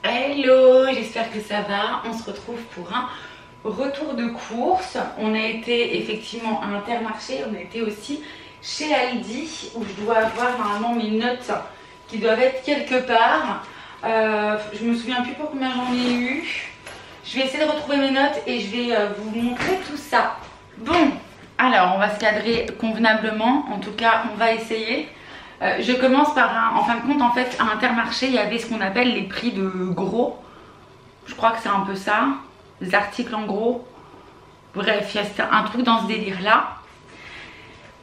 Hello, j'espère que ça va. On se retrouve pour un retour de course. On a été effectivement à Intermarché, on a été aussi chez Aldi où je dois avoir normalement mes notes qui doivent être quelque part. Je me souviens plus pour combien j'en ai eu. Je vais essayer de retrouver mes notes et je vais vous montrer tout ça. Bon, alors on va se cadrer convenablement, en tout cas on va essayer. Je commence par en fin de compte, en fait, à Intermarché, il y avait ce qu'on appelle les prix de gros. Je crois que c'est un peu ça, les articles en gros. Bref, il y a un truc dans ce délire-là.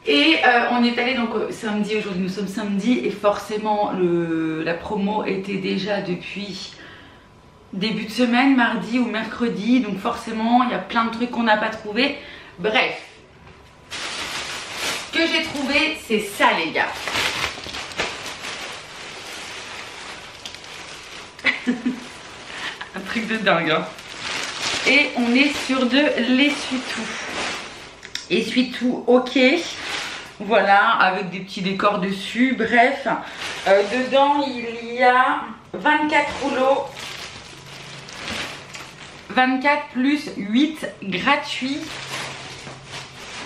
Et on est allé donc samedi, aujourd'hui nous sommes samedi, et forcément la promo était déjà depuis début de semaine, mardi ou mercredi. Donc forcément, il y a plein de trucs qu'on n'a pas trouvé. Bref, ce que j'ai trouvé, c'est ça les gars. Un truc de dingue hein. Et on est sur de l'essuie-tout. Essuie-tout ok. Voilà, avec des petits décors dessus. Bref, dedans il y a 24 rouleaux. 24 plus 8 gratuits.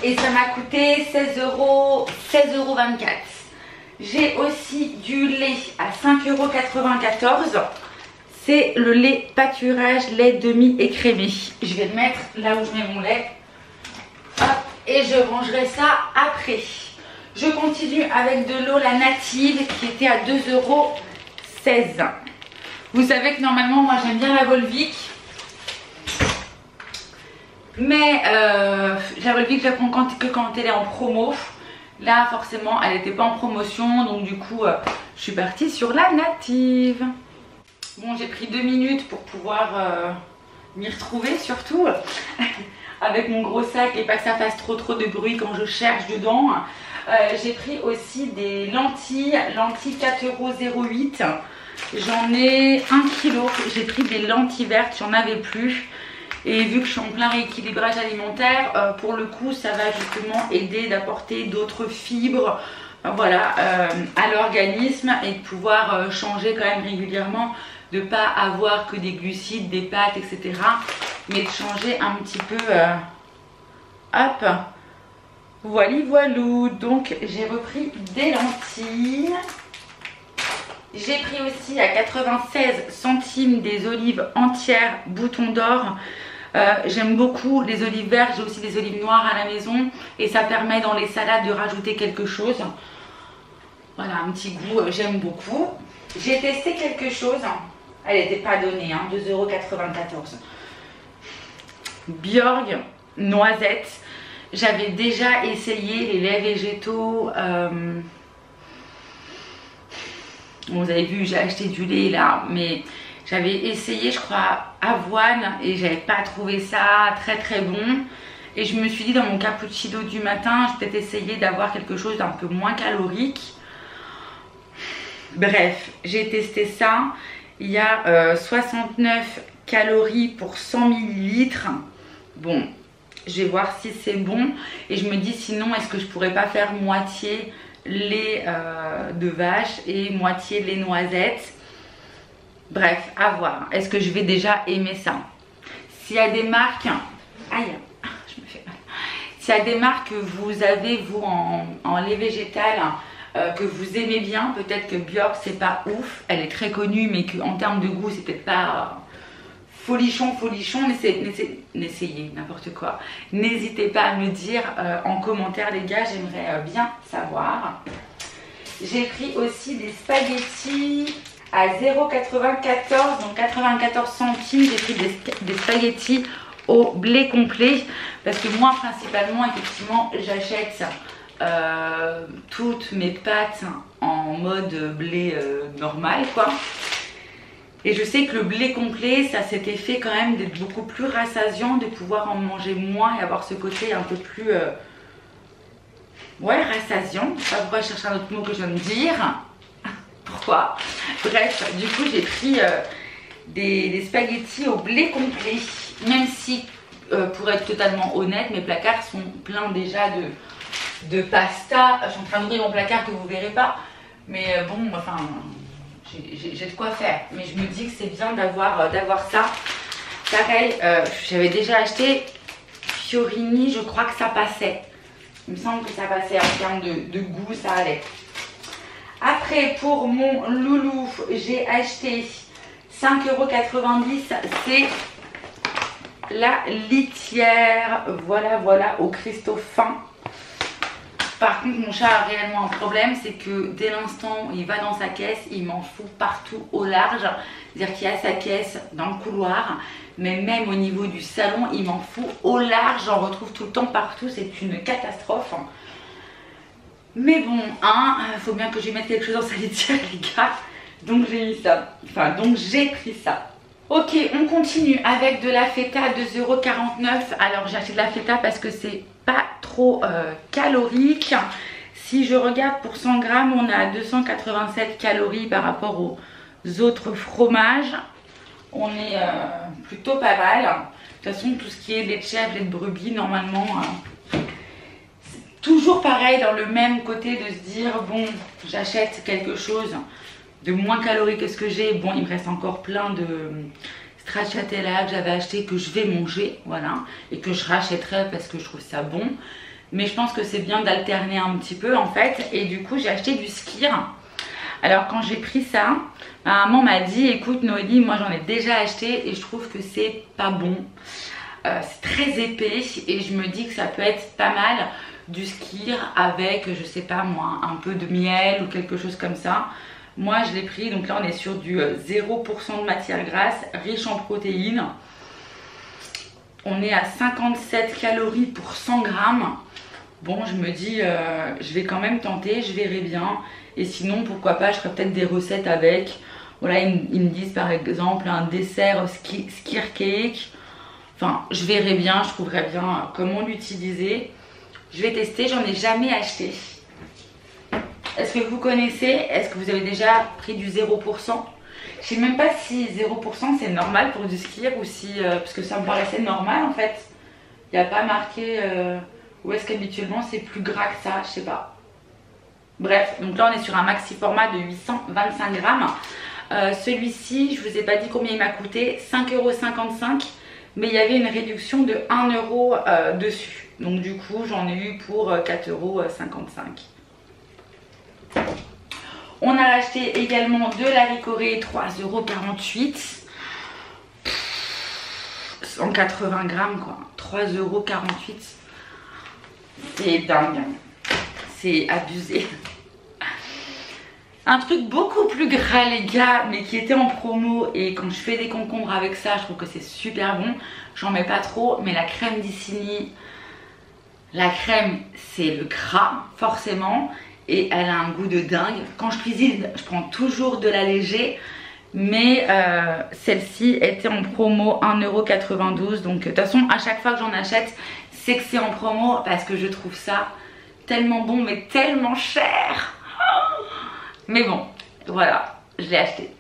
Et ça m'a coûté 16,24 €. J'ai aussi du lait à 5,94 €. C'est le lait pâturage, lait demi-écrémé. Je vais le mettre là où je mets mon lait. Hop, et je rangerai ça après. Je continue avec de l'eau la native qui était à 2,16 €. Vous savez que normalement moi j'aime bien la Volvic. Mais la Volvic je la prends que quand elle est en promo. Là forcément elle n'était pas en promotion, donc du coup je suis partie sur la native. Bon, j'ai pris 2 minutes pour pouvoir m'y retrouver surtout avec mon gros sac et pas que ça fasse trop de bruit quand je cherche dedans. J'ai pris aussi des lentilles 4,08 €. J'en ai 1 kg. J'ai pris des lentilles vertes, j'en avais plus. Et vu que je suis en plein rééquilibrage alimentaire, pour le coup ça va justement aider d'apporter d'autres fibres voilà, à l'organisme et de pouvoir changer quand même régulièrement, de pas avoir que des glucides, des pâtes, etc. Mais de changer un petit peu. Hop, voilou. Donc j'ai repris des lentilles. J'ai pris aussi à 96 centimes des olives entières bouton d'or. J'aime beaucoup les olives vertes, j'ai aussi des olives noires à la maison et ça permet dans les salades de rajouter quelque chose. Voilà, un petit goût, j'aime beaucoup. J'ai testé quelque chose, elle n'était pas donnée, hein, 2,94 €. Bjorg noisette. J'avais déjà essayé les laits végétaux. Bon, vous avez vu, j'ai acheté du lait là, mais j'avais essayé, je crois, avoine et j'avais pas trouvé ça très bon. Et je me suis dit dans mon cappuccino du matin, je vais peut-être essayer d'avoir quelque chose d'un peu moins calorique. Bref, j'ai testé ça. Il y a 69 calories pour 100 ml. Bon, je vais voir si c'est bon. Et je me dis sinon, est-ce que je pourrais pas faire moitié lait de vache et moitié lait noisette. Bref, à voir. Est-ce que je vais déjà aimer ça? S'il y a des marques... Aïe, je me fais mal. S'il y a des marques que vous avez, vous, en lait végétal, que vous aimez bien, peut-être que Bjorg, c'est pas ouf. Elle est très connue, mais qu'en termes de goût, c'est peut-être pas... folichon, mais n'essayez n'importe quoi. N'hésitez pas à me dire en commentaire les gars, j'aimerais bien savoir. J'ai pris aussi des spaghettis à 0,94 €, donc 94 centimes. J'ai pris des spaghettis au blé complet parce que moi principalement effectivement j'achète toutes mes pâtes en mode blé normal quoi. Et je sais que le blé complet, ça a cet effet quand même d'être beaucoup plus rassasiant, de pouvoir en manger moins et avoir ce côté un peu plus... ouais, rassasiant. Je sais pas pourquoi je cherche un autre mot que je viens de dire. Pourquoi? Bref, du coup j'ai pris des spaghettis au blé complet. Même si, pour être totalement honnête, mes placards sont pleins déjà de pasta. Je suis en train d'ouvrir mon placard que vous verrez pas. Mais bon, enfin... j'ai de quoi faire. Mais je me dis que c'est bien d'avoir ça. Pareil, j'avais déjà acheté Fiorini, je crois que ça passait. Il me semble que ça passait en termes de goût, ça allait. Après, pour mon loulou, j'ai acheté 5,90 €. C'est la litière. Voilà, au cristaux fin. Par contre, mon chat a réellement un problème, c'est que dès l'instant où il va dans sa caisse, il m'en fout partout au large. C'est-à-dire qu'il y a sa caisse dans le couloir, mais même au niveau du salon, il m'en fout au large. J'en retrouve tout le temps partout, c'est une catastrophe. Mais bon, faut bien que je mette quelque chose dans sa litière, les gars. Donc j'ai mis ça. Enfin, donc j'ai pris ça. Ok, on continue avec de la feta à 2,49 €. Alors j'ai acheté de la feta parce que c'est pas trop calorique. Si je regarde pour 100 grammes, on est à 287 calories par rapport aux autres fromages. On est plutôt pas mal. De toute façon, tout ce qui est lait de chèvre, lait de brebis, normalement, c'est toujours pareil dans le même côté de se dire, bon, j'achète quelque chose de moins calorique que ce que j'ai. Bon, il me reste encore plein de stracciatella que j'avais acheté, que je vais manger, voilà, et que je rachèterai parce que je trouve ça bon. Mais je pense que c'est bien d'alterner un petit peu en fait. Et du coup, j'ai acheté du Skyr. Alors quand j'ai pris ça, ma maman m'a dit, écoute Noélie, moi j'en ai déjà acheté et je trouve que c'est pas bon. C'est très épais et je me dis que ça peut être pas mal du Skyr avec, je sais pas moi, un peu de miel ou quelque chose comme ça. Moi je l'ai pris, donc là on est sur du 0% de matière grasse, riche en protéines. On est à 57 calories pour 100 grammes. Bon, je me dis, je vais quand même tenter, je verrai bien. Et sinon, pourquoi pas, je ferai peut-être des recettes avec. Voilà, ils me disent par exemple un dessert Skyr cake. Enfin, je verrai bien, je trouverai bien comment l'utiliser. Je vais tester, j'en ai jamais acheté. Est-ce que vous connaissez? Est-ce que vous avez déjà pris du 0%? Je sais même pas si 0% c'est normal pour du Skyr ou si... parce que ça me paraissait normal en fait. Il n'y a pas marqué... ou est-ce qu'habituellement c'est plus gras que ça? Je sais pas. Bref, donc là on est sur un maxi format de 825 grammes. Celui-ci, je vous ai pas dit combien il m'a coûté, 5,55 €. Mais il y avait une réduction de 1 € dessus. Donc du coup j'en ai eu pour 4,55 €. On a acheté également de la Ricoré, 3,48 €. 180 grammes quoi, 3,48 €. C'est dingue, c'est abusé. Un truc beaucoup plus gras les gars, mais qui était en promo et quand je fais des concombres avec ça, je trouve que c'est super bon. J'en mets pas trop, mais la crème d'Icini, la crème c'est le gras forcément et elle a un goût de dingue. Quand je cuisine, je prends toujours de l'allégé, mais celle-ci était en promo 1,92 €. Donc de toute façon, à chaque fois que j'en achète, c'est que c'est en promo parce que je trouve ça tellement bon mais tellement cher. Mais bon, voilà, je l'ai acheté.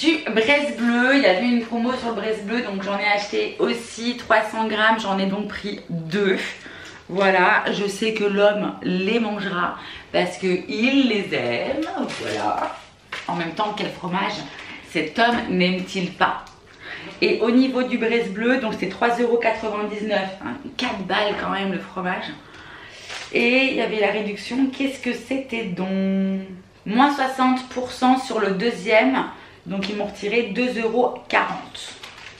Du braise bleu, il y avait une promo sur le braise bleu, donc j'en ai acheté aussi 300 grammes, j'en ai donc pris 2. Voilà, je sais que l'homme les mangera parce qu'il les aime, voilà. En même temps, quel fromage cet homme n'aime-t-il pas? Et au niveau du braise bleu, donc c'est 3,99 €, hein, 4 balles quand même le fromage. Et il y avait la réduction, qu'est-ce que c'était donc? Moins 60% sur le deuxième, donc ils m'ont retiré 2,40 €.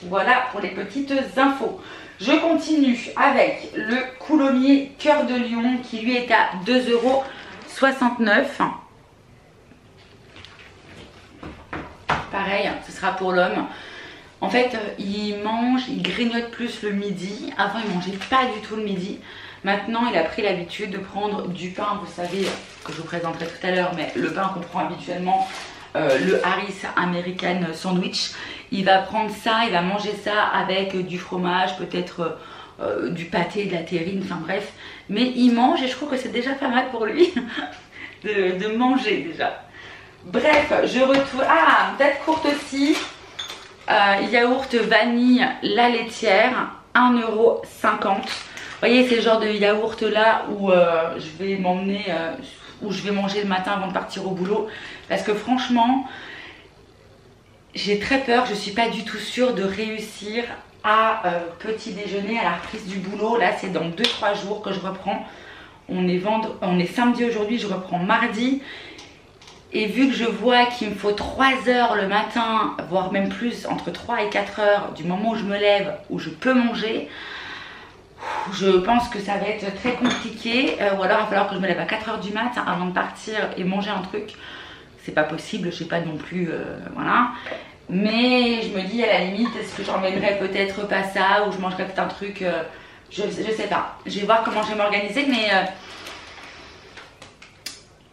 Voilà pour les petites infos. Je continue avec le coulommiers Cœur de Lion qui lui est à 2,69 €. Pareil, ce sera pour l'homme. En fait, il mange, il grignote plus le midi. Avant, il mangeait pas du tout le midi. Maintenant, il a pris l'habitude de prendre du pain, vous savez, que je vous présenterai tout à l'heure, mais le pain qu'on prend habituellement, le Harris American Sandwich. Il va prendre ça, il va manger ça avec du fromage, peut-être du pâté, de la terrine, enfin bref. Mais il mange et je trouve que c'est déjà pas mal pour lui de manger déjà. Bref, je retourne... Ah, date courte aussi. Yaourt vanille la laitière, 1,50 €. Vous voyez, c'est le genre de yaourt là où je vais m'emmener où je vais manger le matin avant de partir au boulot. Parce que franchement, j'ai très peur, je suis pas du tout sûre de réussir à petit déjeuner à la reprise du boulot. Là c'est dans 2-3 jours que je reprends. On est samedi aujourd'hui, je reprends mardi. Et vu que je vois qu'il me faut 3 heures le matin, voire même plus, entre 3 et 4 heures du moment où je me lève, où je peux manger, je pense que ça va être très compliqué. Ou alors il va falloir que je me lève à 4 heures du matin avant de partir et manger un truc. C'est pas possible, je sais pas non plus, voilà. Mais je me dis à la limite, est-ce que j'emmènerais peut-être pas ça, ou je mangerais peut-être un truc, je sais pas. Je vais voir comment je vais m'organiser, mais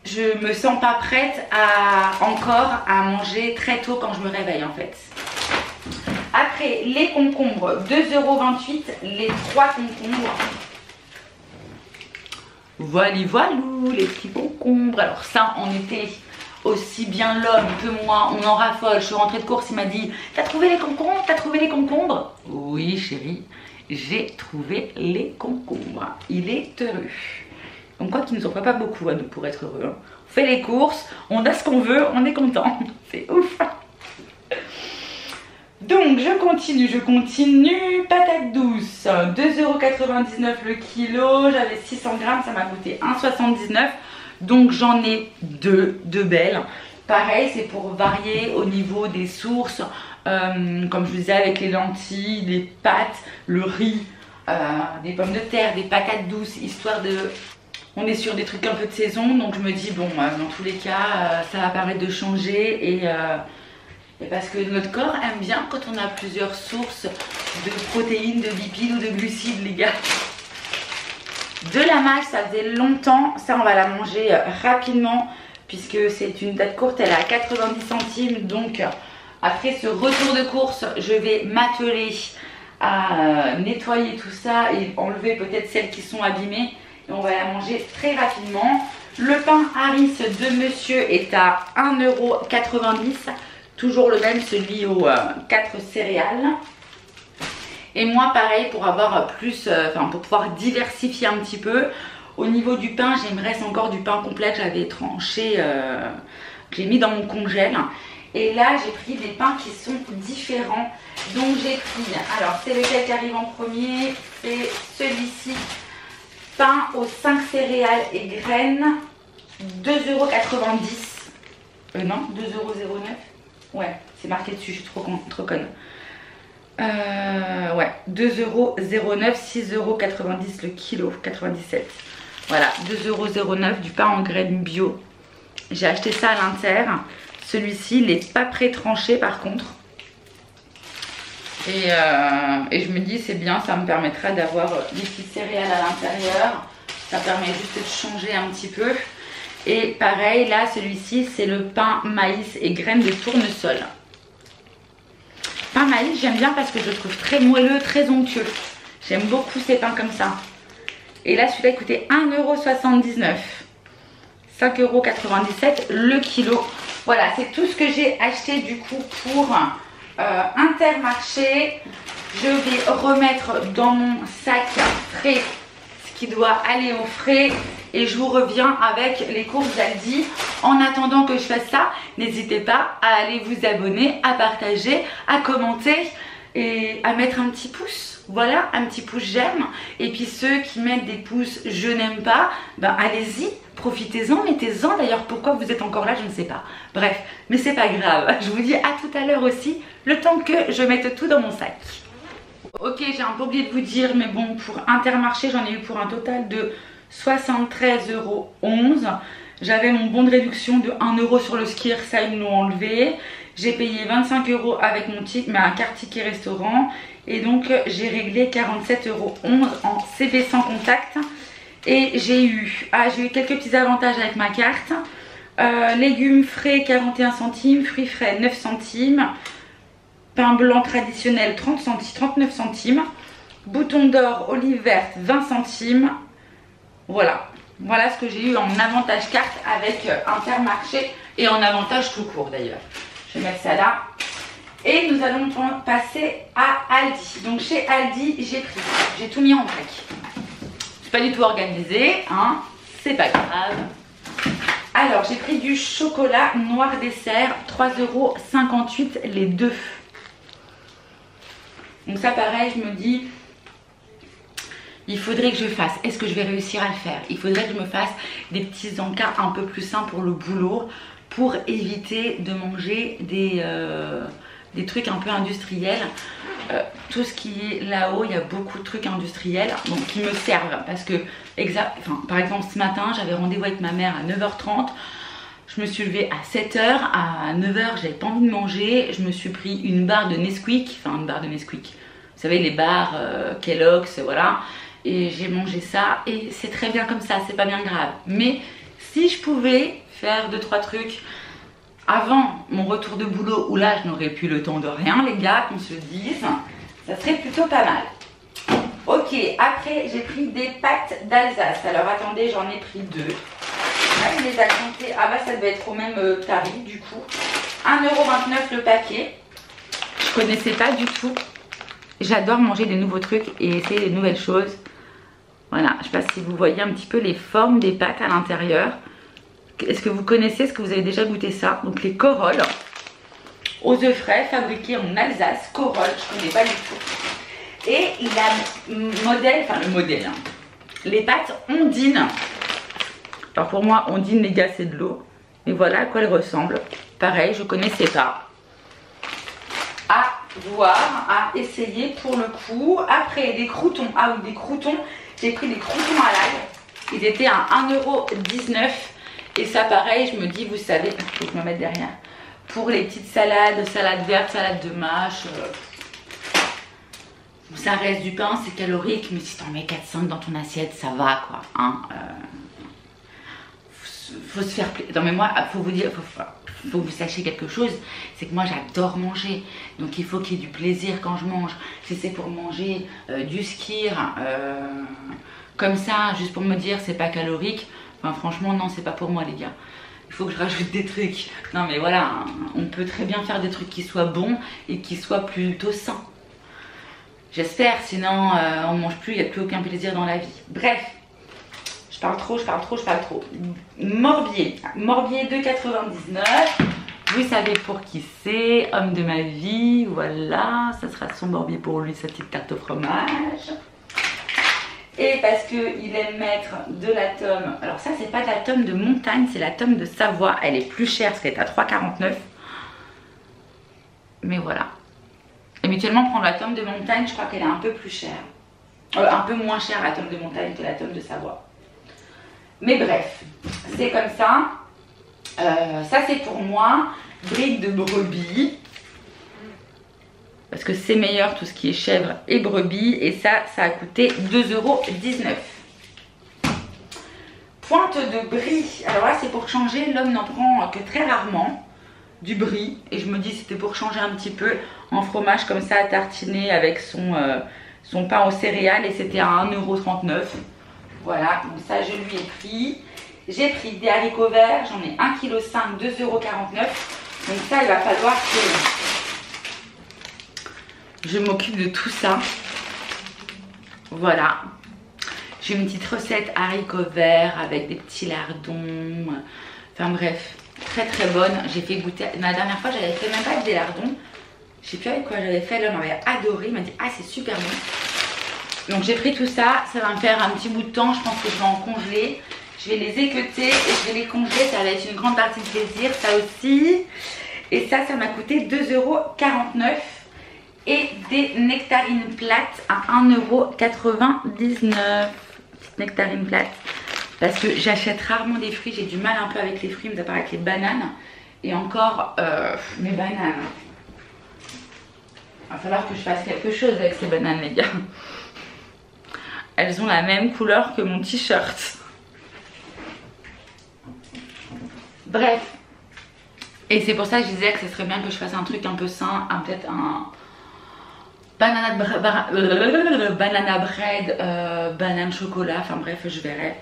je me sens pas prête encore à manger très tôt quand je me réveille en fait. Après, les concombres, 2,28 €, les 3 concombres. Voilà, les petits concombres. Alors ça, en été, aussi bien l'homme que moi, on en raffole. Je suis rentrée de course, il m'a dit, t'as trouvé les concombres? T'as trouvé les concombres? Oui chérie, j'ai trouvé les concombres. Il est heureux. Donc quoi qu'il ne nous en faut pas beaucoup à nous pour être heureux. Hein. On fait les courses, on a ce qu'on veut, on est content. C'est ouf. Donc je continue. Patates douces, 2,99 € le kilo. J'avais 600 grammes, ça m'a coûté 1,79 €. Donc j'en ai deux belles. Pareil, c'est pour varier au niveau des sources. Comme je vous disais, avec les lentilles, les pâtes, le riz, des pommes de terre, des patates douces, histoire de... On est sur des trucs un peu de saison, donc je me dis, bon, dans tous les cas, ça va permettre de changer. Et parce que notre corps aime bien quand on a plusieurs sources de protéines, de lipides ou de glucides, les gars. De la mâche, ça faisait longtemps. Ça, on va la manger rapidement puisque c'est une date courte, elle est à 90 centimes. Donc, après ce retour de course, je vais m'atteler à nettoyer tout ça et enlever peut-être celles qui sont abîmées. Et on va la manger très rapidement. Le pain Harris de monsieur est à 1,90 €. Toujours le même, celui aux 4 céréales. Et moi pareil, pour avoir plus, pour pouvoir diversifier un petit peu. Au niveau du pain, il me reste encore du pain complet que j'avais tranché, que j'ai mis dans mon congèle. Et là j'ai pris des pains qui sont différents. Donc j'ai pris, alors c'est lequel qui arrive en premier? C'est celui-ci. Pain aux 5 céréales et graines, 2,90 €. Non, 2,09 €. Ouais, c'est marqué dessus, je suis trop conne. Ouais, 2,09 €, 6,90 € le kilo, 97. Voilà, 2,09 € du pain en graines bio. J'ai acheté ça à l'Inter. Celui-ci, il n'est pas pré-tranché par contre. Et je me dis c'est bien, ça me permettra d'avoir des petites céréales à l'intérieur. Ça permet juste de changer un petit peu. Et pareil, là, celui-ci, c'est le pain maïs et graines de tournesol. Pain maïs, j'aime bien parce que je le trouve très moelleux, très onctueux. J'aime beaucoup ces pains comme ça. Et là, celui-là, il coûtait 1,79 €. 5,97 € le kilo. Voilà, c'est tout ce que j'ai acheté du coup pour Intermarché. Je vais remettre dans mon sac frais ce qui doit aller au frais. Et je vous reviens avec les courses d'Aldi. En attendant que je fasse ça, n'hésitez pas à aller vous abonner, à partager, à commenter et à mettre un petit pouce. Voilà, un petit pouce j'aime. Et puis ceux qui mettent des pouces je n'aime pas, ben allez-y, profitez-en, mettez-en. D'ailleurs, pourquoi vous êtes encore là, je ne sais pas. Bref, mais c'est pas grave. Je vous dis à tout à l'heure aussi, le temps que je mette tout dans mon sac. Ok, j'ai un peu oublié de vous dire, mais bon, pour Intermarché, j'en ai eu pour un total de 73,11 €. J'avais mon bon de réduction de 1 € sur le skier, ça ils me l'ont enlevé. J'ai payé 25 € avec mon ticket, ma carte ticket restaurant. Et donc j'ai réglé 47,11 € en CB sans contact. Et j'ai eu quelques petits avantages avec ma carte. Légumes frais 41 centimes, fruits frais 9 centimes. Pain blanc traditionnel 39 centimes. Bouton d'or, olive verte 20 centimes. Voilà. Voilà ce que j'ai eu en avantage carte avec Intermarché et en avantage tout court d'ailleurs. Je vais mettre ça là. Et nous allons passer à Aldi. Donc chez Aldi, j'ai tout mis en vrac. Je suis pas du tout organisée, hein. C'est pas grave. Alors, j'ai pris du chocolat noir dessert, 3,58 € les deux. Donc ça, pareil, je me dis, il faudrait que je fasse. Est-ce que je vais réussir à le faire? Il faudrait que je me fasse des petits encas un peu plus sains pour le boulot, pour éviter de manger des trucs un peu industriels. Tout ce qui est là-haut, il y a beaucoup de trucs industriels donc, qui me servent parce que, par exemple, ce matin, j'avais rendez-vous avec ma mère à 9h30. Je me suis levée à 7h, à 9h, j'avais pas envie de manger. Je me suis pris une barre de Nesquik, une barre de Nesquik. Vous savez, les barres Kellogg's, voilà. Et j'ai mangé ça et c'est très bien comme ça, c'est pas bien grave. Mais si je pouvais faire 2-3 trucs avant mon retour de boulot, où là je n'aurais plus le temps de rien, les gars, qu'on se dise, ça serait plutôt pas mal. Ok, après j'ai pris des pâtes d'Alsace. Alors attendez, j'en ai pris 2. Là, il les a comptés. Ah bah ça devait être au même tarif du coup. 1,29 € le paquet. Je connaissais pas du tout. J'adore manger des nouveaux trucs et essayer des nouvelles choses. Voilà, je sais pas si vous voyez un petit peu les formes des pâtes à l'intérieur. Est-ce que vous connaissez, est-ce que vous avez déjà goûté ça? Donc les corolles aux œufs frais fabriqués en Alsace. Corolles, je connais pas du tout. Et il a le modèle, hein. Les pâtes ondines. Alors pour moi, ondine, les gars, c'est de l'eau. Mais voilà à quoi elles ressemblent. Pareil, je connaissais pas. À voir, à essayer pour le coup. Après, des croûtons. Ah oui, des croûtons. J'ai pris des croûtons à l'ail. Ils étaient à 1,19 €. Et ça, pareil, je me dis, vous savez, il faut que je me mette derrière. Pour les petites salades, salade verte, salade de mâche. Ça reste du pain, c'est calorique. Mais si t'en mets 4-5 dans ton assiette, ça va quoi. Hein, faut se faire plaisir. Non mais moi, faut vous dire, faut que vous sachiez quelque chose, c'est que moi j'adore manger, donc il faut qu'il y ait du plaisir quand je mange. Si c'est pour manger du skyr comme ça, juste pour me dire c'est pas calorique, enfin franchement non, c'est pas pour moi les gars. Il faut que je rajoute des trucs. Non mais voilà, hein, on peut très bien faire des trucs qui soient bons et qui soient plutôt sains. J'espère, sinon on mange plus, il n'y a plus aucun plaisir dans la vie. Bref. Je parle trop. Morbier 2,99 €. Vous savez pour qui c'est, homme de ma vie, voilà, ça sera son Morbier pour lui, sa petite tarte au fromage. Et parce qu'il aime mettre de la tome, alors ça c'est pas de la tome de montagne, c'est la tome de Savoie, elle est plus chère parce qu'elle est à 3,49 €. Mais voilà. Habituellement prendre la tome de montagne, je crois qu'elle est un peu plus chère. Un peu moins chère la tome de montagne que la tome de Savoie. Mais bref, c'est comme ça. Ça c'est pour moi. Briques de brebis. Parce que c'est meilleur tout ce qui est chèvre et brebis. Et ça a coûté 2,19 €. Pointe de brie. Alors là c'est pour changer. L'homme n'en prend que très rarement. Du brie. Et je me dis c'était pour changer un petit peu en fromage comme ça à tartiner avec son pain aux céréales. Et c'était à 1,39 €. Voilà, donc ça je lui ai pris. J'ai pris des haricots verts, j'en ai 1,5 kg, 2,49 €. Donc ça, il va falloir que je m'occupe de tout ça. Voilà. J'ai une petite recette haricots verts avec des petits lardons. Enfin bref, très très bonne. J'ai fait goûter. La dernière fois, j'avais fait même pas avec des lardons. Je sais plus avec quoi j'avais fait. L'homme avait adoré. Il m'a dit ah c'est super bon. Donc j'ai pris tout ça, ça va me faire un petit bout de temps, je pense que je vais en congeler. Je vais les équeuter et je vais les congeler, ça va être une grande partie de plaisir, ça aussi. Et ça m'a coûté 2,49 € et des nectarines plates à 1,99 €. Petite nectarine plate. Parce que j'achète rarement des fruits, j'ai du mal un peu avec les fruits, mais à part avec les bananes. Et encore, mes bananes. Il va falloir que je fasse quelque chose avec ces bananes les gars. Elles ont la même couleur que mon t-shirt. Bref. Et c'est pour ça que je disais que ce serait bien que je fasse un truc un peu sain. Peut-être un banana bread, banane chocolat. Enfin bref, je verrai.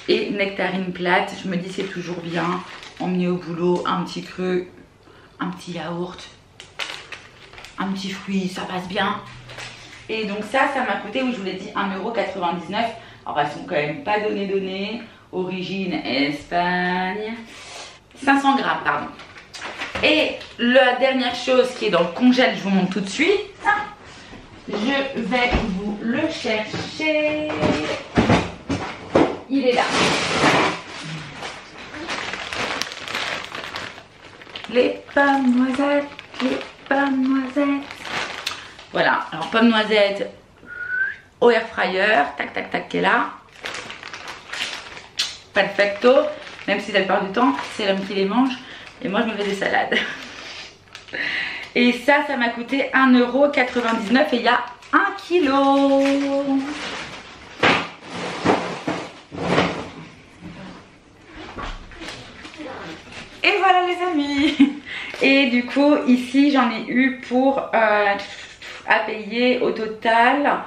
Et nectarine plate. Je me dis c'est toujours bien. Emmener au boulot, un petit creux, un petit yaourt, un petit fruit, ça passe bien. Et donc ça m'a coûté, oui je vous l'ai dit, 1,99 €. Alors elles sont quand même pas données. origine Espagne. 500 grammes, pardon. Et la dernière chose qui est dans le congèle, je vous montre tout de suite. Je vais vous le chercher. Il est là. Les pommes noisettes, les pommes noisettes. Voilà, alors pommes noisettes au air fryer, tac tac tac, qui est là. Perfecto, même si la plupart du temps, c'est l'homme qui les mange. Et moi, je me fais des salades. Et ça m'a coûté 1,99 € et il y a 1 kilo. Et voilà les amis. Et du coup, ici, j'en ai eu pour à payer au total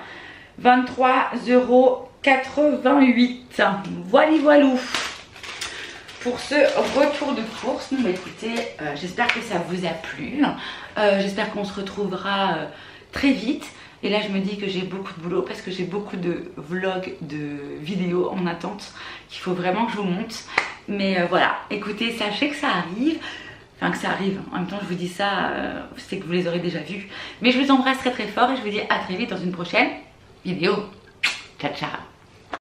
23,88 €. Voilà, voilou. Pour ce retour de course, bah écoutez, j'espère que ça vous a plu. J'espère qu'on se retrouvera très vite. Et là, je me dis que j'ai beaucoup de boulot parce que j'ai beaucoup de vlogs, de vidéos en attente qu'il faut vraiment que je vous monte. Mais voilà, écoutez, sachez que ça arrive. Enfin, que ça arrive. En même temps, je vous dis ça, c'est que vous les aurez déjà vus. Mais je vous embrasse très très fort et je vous dis à très vite dans une prochaine vidéo. Ciao, ciao.